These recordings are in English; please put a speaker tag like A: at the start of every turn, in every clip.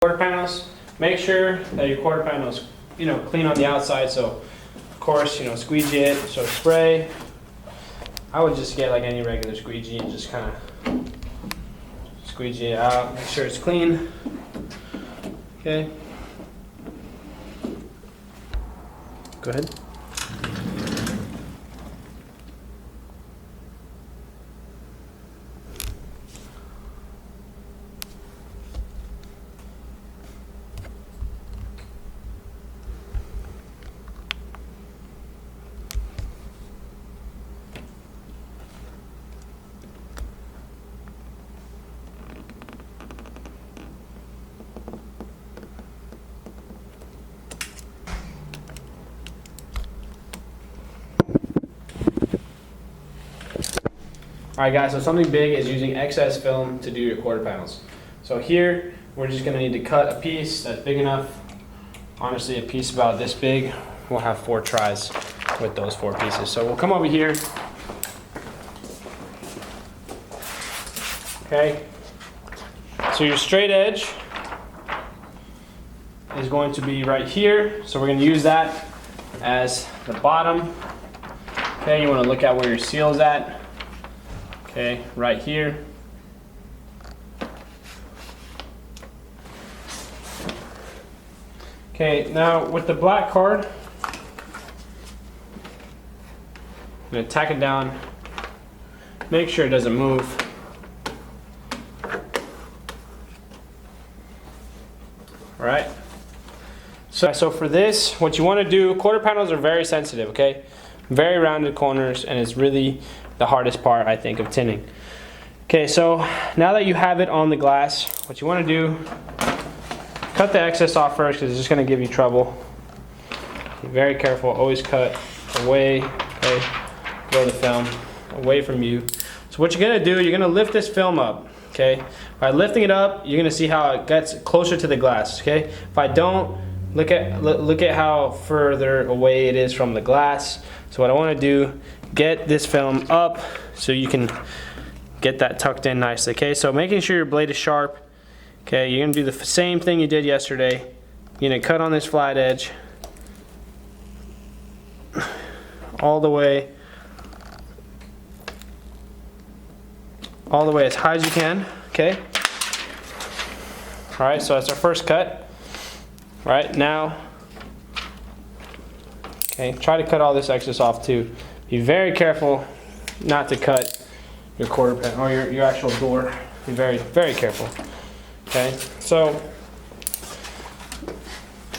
A: Quarter panels, make sure that your quarter panel is, clean on the outside. So of course, squeegee it. So spray, I would just get like any regular squeegee and just kind of squeegee it out. Make sure it's clean. Okay. Go ahead. Alright guys, so something big is using excess film to do your quarter panels. So here, we're just going to need to cut a piece that's big enough. Honestly, a piece about this big, we'll have 4 tries with those 4 pieces. So we'll come over here. Okay. So your straight edge is going to be right here. So we're going to use that as the bottom. Okay, you want to look at where your seal is at. Okay, right here. Okay, now with the black card, I'm going to tack it down. Make sure it doesn't move. All right. So for this, what you want to do, quarter panels are very sensitive, okay? Very rounded corners, and it's really the hardest part, I think, of tinting. Okay, so now that you have it on the glass, what you want to do, cut the excess off first because it's just going to give you trouble. Be very careful, always cut away, okay, blow the film away from you. So what you're going to do, you're going to lift this film up, okay? By lifting it up, you're going to see how it gets closer to the glass, okay? If I don't, look at how further away it is from the glass. So what I want to do, get this film up so you can get that tucked in nicely, okay? So making sure your blade is sharp, okay? You're going to do the same thing you did yesterday. You're going to cut on this flat edge all the way as high as you can, okay? All right, so that's our first cut. All right, now, okay, try to cut all this excess off too. Be very careful not to cut your quarter panel or your actual door. Be very, very careful. Okay, so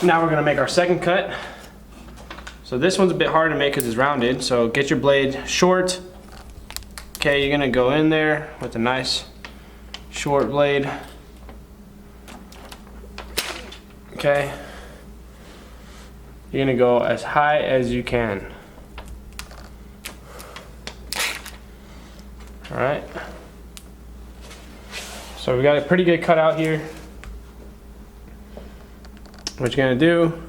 A: now we're gonna make our second cut. So this one's a bit hard to make because it's rounded. So get your blade short. Okay, you're gonna go in there with a nice short blade. Okay, you're gonna go as high as you can. All right, so we got a pretty good cutout here. What you're gonna do,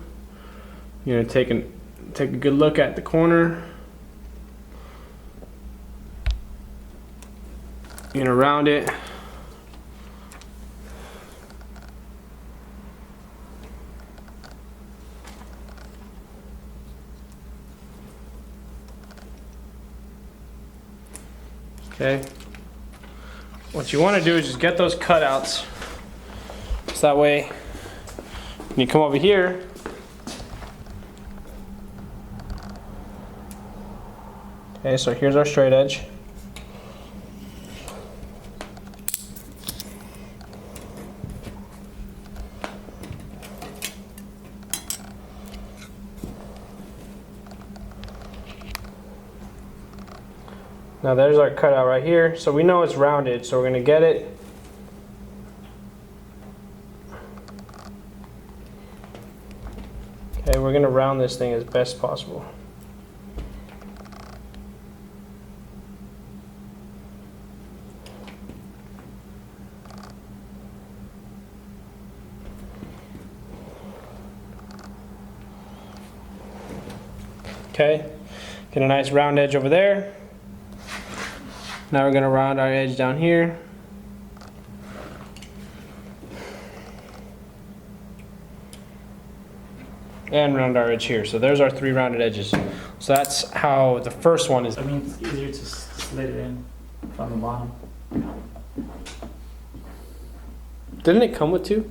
A: you're gonna take a good look at the corner. You're gonna round it. Okay. What you want to do is just get those cutouts. So that way, when you come over here, okay, so here's our straight edge. Now there's our cutout right here. So we know it's rounded, so we're gonna get it. Okay, we're gonna round this thing as best possible. Okay, get a nice round edge over there. Now we're going to round our edge down here. and round our edge here. So there's our 3 rounded edges. So that's how the first one is.
B: I mean, it's easier to slid it in from the bottom.
A: Didn't it come with 2?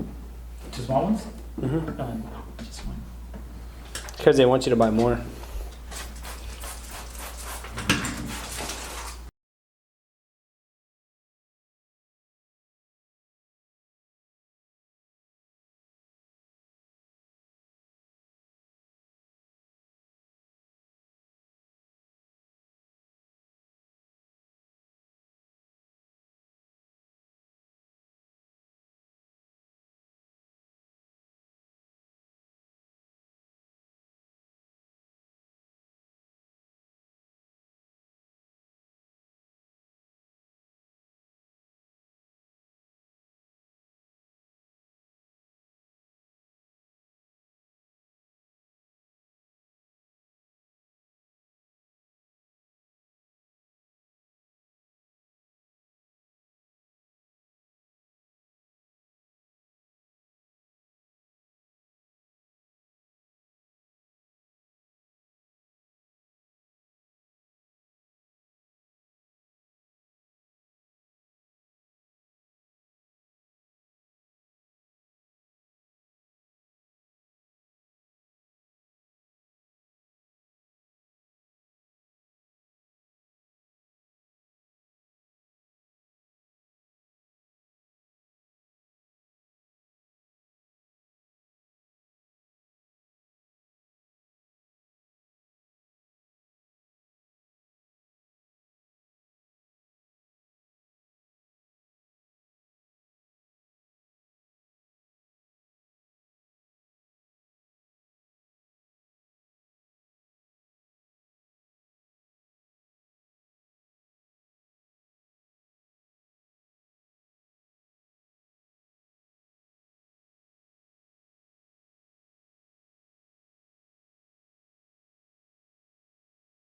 B: 2 small ones?
A: Mm-hmm.
B: Just one.
A: Because they want you to buy more.